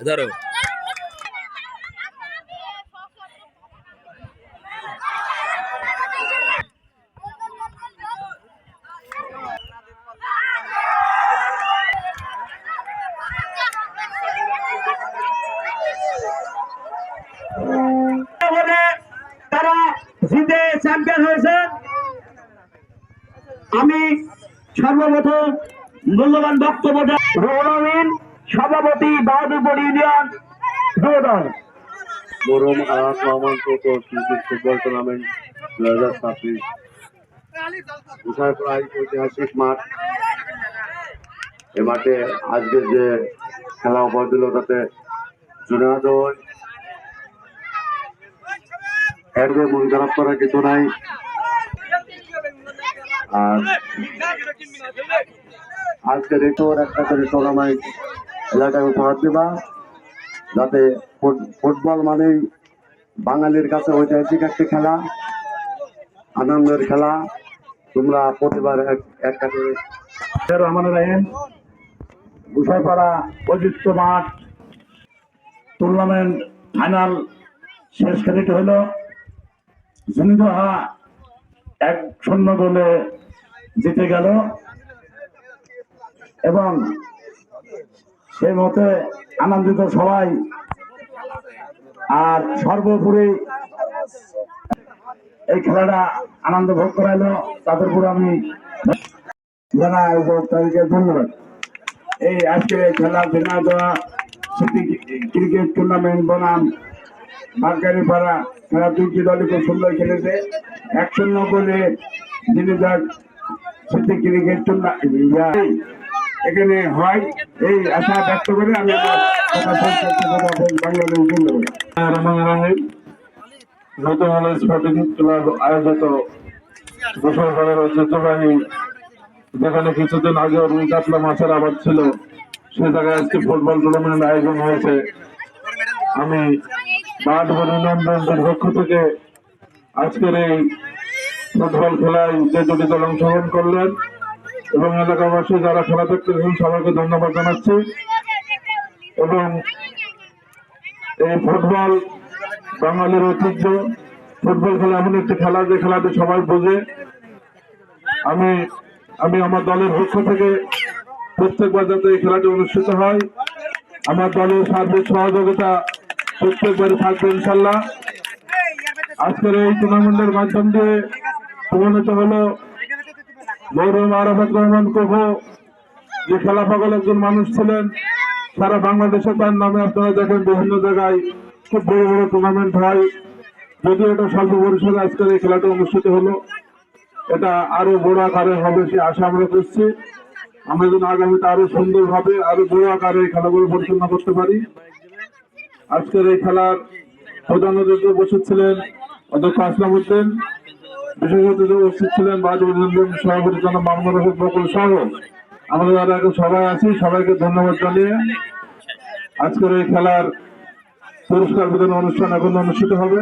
ধরো তারা জিতে চ্যাম্পিয়ন হয়েছে। আমি সর্বপ্রথম মূল্যবান বক্তব্য রুহুল আমিন, সভাপতি বাহাদুরপুর ইউনিয়ন যুবদল। মরহুম Arafat Rahman cocoa cricket football tournament 2026 গোসাইপাড়া ঐতিহাসিক মাঠ। এ মাঠে আজকের যে খেলা উপহার দিল তাতে জুনিয়র একদম মন খারাপ করার কিছু নাই। আর আজকের এটোর একটা করে টুর্নামেন্ট এলাকায় উপহার দেবা, যাতে ফুটবল মানেই বাঙালির কাছে ঐতিহাসিক একটি খেলা, আনন্দের খেলা। তোমরা প্রতিবার একটা করে গোসাইপাড়া ঐতিহ্য মাঠ টুর্নামেন্ট ফাইনাল শেষ খেলাটি হল ঝুনিদোহা 1-0 গোলে জিতে গেল এবং সেই মতে আনন্দিত সবাই। আর সর্বোপরি এই খেলাটা আনন্দ ভোগ করাইলো, তাদের উপর আমি জানাই তাদেরকে ধন্যবাদ। এই আজকের এই খেলা ঝিনাইদহ সিটি ক্রিকেট টুর্নামেন্ট বনাম বাগাড়িপাড়া খেলা দুটি দলই খুব সুন্দর খেলেছে। 1-0 গোলে ঝিনাইদহ সিটি ক্রিকেট টুর্নামেন্ট এখানে হয়, এই আশা ব্যক্ত করে আমি আমার কথা শেষ করছি। বাংলাদেশ ধন্যবাদ। নতুন স্পোর্টিং ক্লাব আয়োজিত গোসাইপাড়ার ঐতিহ্যবাহী, যেখানে কিছুদিন আগে রুই কাতলা মাছের আবাদ ছিল, সে জায়গায় আজকে ফুটবল টুর্নামেন্ট আয়োজন হয়েছে। আমি বাহাদুরপুর ইউনিয়ন ব্যাংকের পক্ষ থেকে আজকের এই ফুটবল খেলায় যে দুটি দল অংশগ্রহণ করলেন এবং এলাকাবাসী যারা খেলা দেখতেছেন সবাইকে ধন্যবাদ জানাচ্ছি। এবং এই ফুটবল বাঙালির ঐতিহ্য, ফুটবল খেলা এমন একটি খেলা যে খেলাটি সবাই বোঝে। আমি আমার দলের পক্ষ থেকে প্রত্যেকবার যাতে এই খেলাটি অনুষ্ঠিত হয়, আমার দলের সার্বিক সহযোগিতা প্রত্যেকবারই থাকবে ইনশাল্লাহ। আজকের এই টুর্নামেন্টের মাধ্যম দিয়ে প্রমাণিত হলো মরহুম আরাফাত রহমান কোকো যে খেলা পাগল একজন মানুষ ছিলেন। সারা বাংলাদেশে তার নামে আপনারা দেখেন বিভিন্ন জায়গায় খুব বড় বড় টুর্নামেন্ট হয়, যদিও এটা স্বল্প পরিসরে আজকের এই খেলাটা অনুষ্ঠিত হলো। এটা আরো বড় আকারে হবে সে আশা আমরা করছি। আমরা যেন আগামীতে আরো সুন্দরভাবে আরো বড় আকারে এই খেলাগুলো পরিচালনা করতে পারি। আজকের এই খেলার প্রধান অতিথি উপস্থিত ছিলেন অধ্যক্ষ আসলাম উদ্দিন, বিশেষ অতিথি উপস্থিত ছিলেন বাহাদুর সভাপতি জনাব মামুনুর রশিদ বকুল সহ আমাদের যারা এখন সবাই আছি, সবাইকে ধন্যবাদ জানিয়ে আজকের এই খেলার পুরস্কার বিতরণ অনুষ্ঠান এখন অনুষ্ঠিত হবে।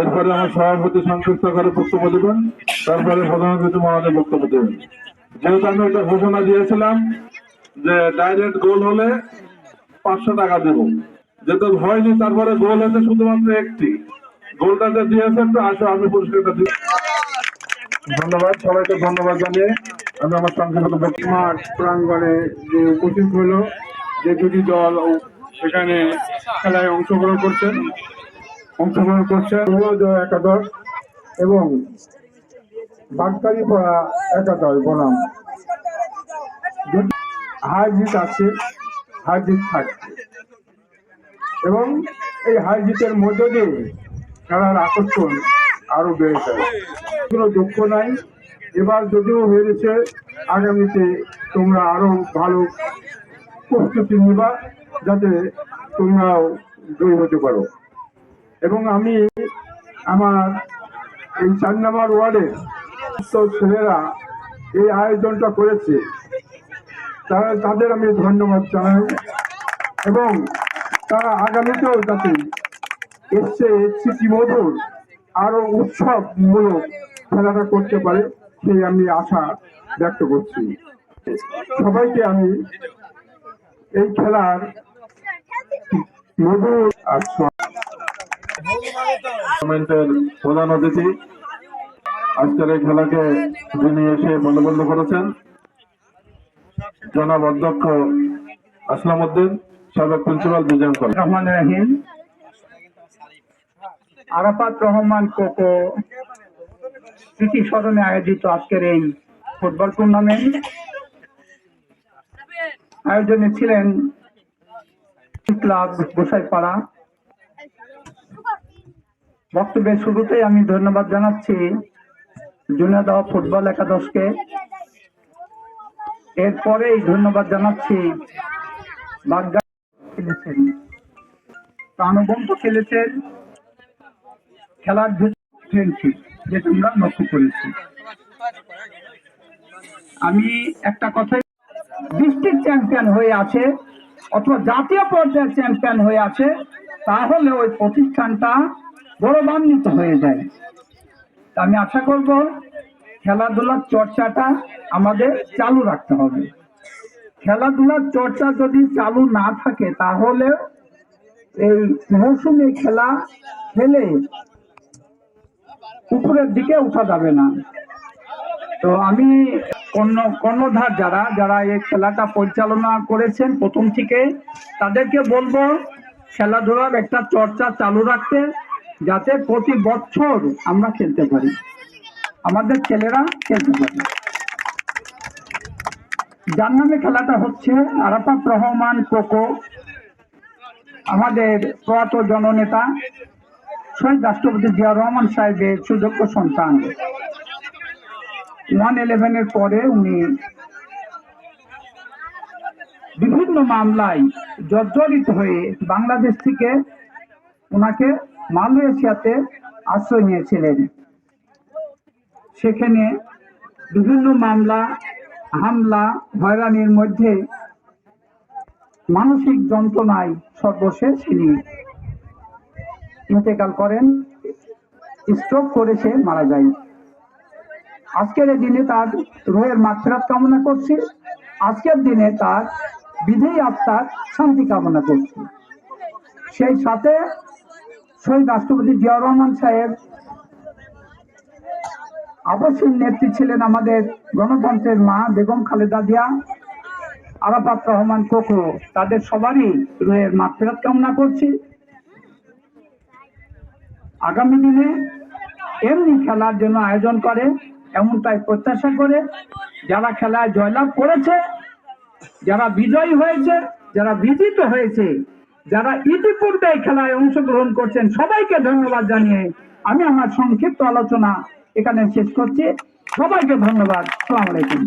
এরপরে আমার সভাপতি সংক্ষিপ্ত করে বক্তব্য দেবেন, তারপরে প্রধান অতিথি মহাদের বক্তব্য দেবেন। যেহেতু আমি একটা ঘোষণা দিয়েছিলাম যে ডাইরেক্ট গোল হলে 500 টাকা দেব, যেহেতু হয়নি তারপরে গোল হয়েছে শুধুমাত্র একটি, গোলটা যে দিয়েছে একটু আসো আমি পুরস্কারটা দিই। ধন্যবাদ, সবাইকে ধন্যবাদ জানিয়ে আমি আমার সংক্ষিপ্ত মাঠ প্রাঙ্গণে যে উপস্থিত হইল যে দুটি দল সেখানে খেলায় অংশগ্রহণ করছে একাদশ এবং বাগাড়িপাড়া একাদশ বনাম হার জিত আছে, হার জিত থাকছে এবং এই হার জিতের মধ্য দিয়ে খেলার আকর্ষণ আরো বেড়ে যায়। কোনো দুঃখ নাই, এবার যদিও হেরেছে, আগামীতে তোমরা আরো ভালো প্রস্তুতি নিবা যাতে তোমরাও জয়ী হতে পারো। এবং আমি আমার এই 4 নম্বর ওয়ার্ডের ছেলেরা এই আয়োজনটা করেছে, তাদের আমি ধন্যবাদ জানাই এবং তারা আগামীতেও যাতে এসছে স্মৃতিমধুর আরো উৎসবমূলক খেলাটা করতে পারে সেই আমি আশা ব্যক্ত করছি। সবাইকে আমি এই খেলার টুর্নামেন্টের প্রধান অতিথি আজকের এই খেলাকে যিনি এসে বলবন্ধ করেছেন জনাব অধ্যক্ষ আসলাম উদ্দিন, সাবেক প্রিন্সিপাল বিজয়ন কলেজ। রহমান রাহিম, আরাফাত রহমান কোকো স্মৃতি স্মরণে আয়োজিত আজকের এই ফুটবল টুর্নামেন্ট আয়োজনে ছিলেন ক্লাব গোসাইপাড়া। বক্তব্যের শুরুতেই আমি ধন্যবাদ জানাচ্ছি জুনিয়র ফুটবল একাদশকে। এরপরেই ধন্যবাদ জানাচ্ছি বাগদা খেলেছেন, প্রাণবন্ত খেলেছেন, খেলার ফ্রেন্ডশিপ যেটা আমরা লক্ষ্য করেছি। আমি একটা কথাই, ডিস্ট্রিক্ট চ্যাম্পিয়ন হয়ে আছে অথবা জাতীয় পর্যায়ের চ্যাম্পিয়ন হয়ে আছে, তাহলে ওই প্রতিষ্ঠানটা গৌরবান্বিত হয়ে যায়। আমি আশা করব খেলাধুলার চর্চাটা আমাদের চালু রাখতে হবে। খেলাধুলার চর্চা যদি চালু না থাকে তাহলে এই মৌসুমে খেলা খেলে উপরের দিকে উঠা যাবে না। তো আমি কর্ণধার যারা যারা এই খেলাটা পরিচালনা করেছেন প্রথম থেকে, তাদেরকে বলবো খেলাধুলার একটা চর্চা চালু রাখতে, যাতে প্রতি বছর আমরা খেলতে পারি, আমাদের ছেলেরা খেলতে পারে। যার নামে খেলাটা হচ্ছে আরাফাত রহমান কোকো, আমাদের প্রয়াত জননেতা শহীদ রাষ্ট্রপতি জিয়াউর রহমান সাহেবের সুযোগ্য সন্তান। 111-এর পরে উনি বিভিন্ন মামলায় জর্জরিত হয়ে বাংলাদেশ থেকে ওনাকে মালয়েশিয়াতে আশ্রয় নিয়েছিলেন। সেখানে বিভিন্ন মামলা, হামলা, হয়রানির মধ্যে মানসিক যন্ত্রণায় সর্বশেষ তিনি ইন্তেকাল করেন, স্ট্রোক করে সে মারা যায়। আজকের এই দিনে তার রুহের মাগফিরাত কামনা করছি, আজকের দিনে তার বিদেহী আত্মার শান্তি কামনা করছি। সেই সাথে শহীদ রাষ্ট্রপতি জিয়াউর রহমান সাহেব আবশ্যিক নেত্রী ছিলেন আমাদের গণতন্ত্রের মা বেগম খালেদা জিয়া, আরাফাত রহমান কোকো, তাদের সবারই রুহের মাগফিরাত কামনা করছি। আগামী দিনে এমনি খেলার জন্য আয়োজন করে এমনটাই প্রত্যাশা করে, যারা খেলায় জয়লাভ করেছে, যারা বিজয়ী হয়েছে, যারা বিজিত হয়েছে, যারা ইতিপূর্বে খেলায় অংশগ্রহণ করছেন, সবাইকে ধন্যবাদ জানিয়ে আমি আমার সংক্ষিপ্ত আলোচনা এখানে শেষ করছি। সবাইকে ধন্যবাদ। আসসালামু আলাইকুম।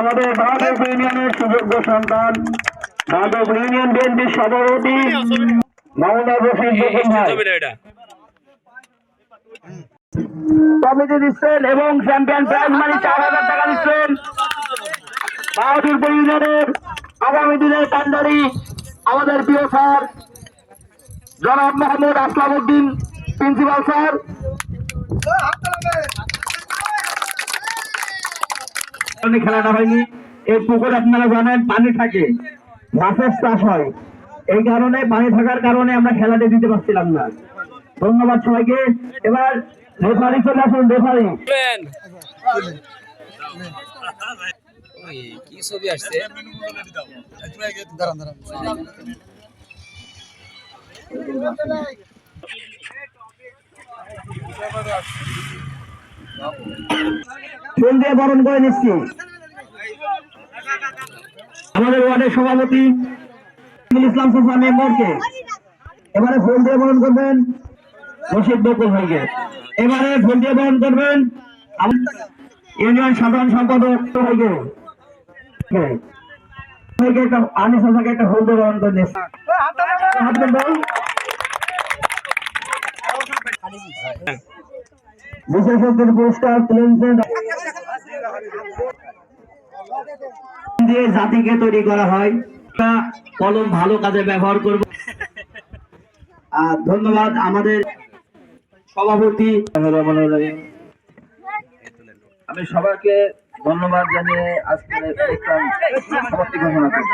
আমাদের মাধব ইউনিয়নের সুযোগ্য সন্তান, মাধব ইউনিয়ন বিএনপির সভাপতি মাওলানা রফিক ভাই কমিটি দিচ্ছেন এবং চ্যাম্পিয়ন প্রাইজ মানি 4,000 টাকা দিচ্ছেন। বাহাদুরপুর ইউনিয়নের আগামী দিনের কান্ডারি আমাদের প্রিয় স্যার জনাব মোহাম্মদ আসলাম উদ্দিন প্রিন্সিপাল স্যার। খেলাটা হয়নি, এই পুকুর আপনারা জানেন পানি থাকে, মাছের চাষ হয়, এই কারণে পানি থাকার কারণে আমরা খেলাটা দিতে পারছিলাম না। ধন্যবাদ সবাইকে। এবার রেফারি চলে আসুন। রেফারি কি ছবি আসছে? ফুল দিয়ে বরণ করে নিচ্ছি আমাদের ওয়ার্ডের সভাপতি ইসলাম সুফা মেম্বরকে। এবারে ফুল দিয়ে বরণ করবেন রশিদ বকুল ভাইকে। এবারে ফুল দিয়ে বরণ করবেন ইউনিয়ন সাধারণ সম্পাদক ভাইকে। আনিস হাসানকে একটা ফুল দিয়ে বরণ করে নিচ্ছি। বিশেষ অতিথি পুরস্কার দিয়ে জাতিকে তৈরি করা হয়। কলম ভালো কাজে ব্যবহার করব। ধন্যবাদ আমাদের সভাপতি। আমি সবাইকে ধন্যবাদ জানিয়ে আজকের অনুষ্ঠান সমাপ্তি ঘোষণা করছি।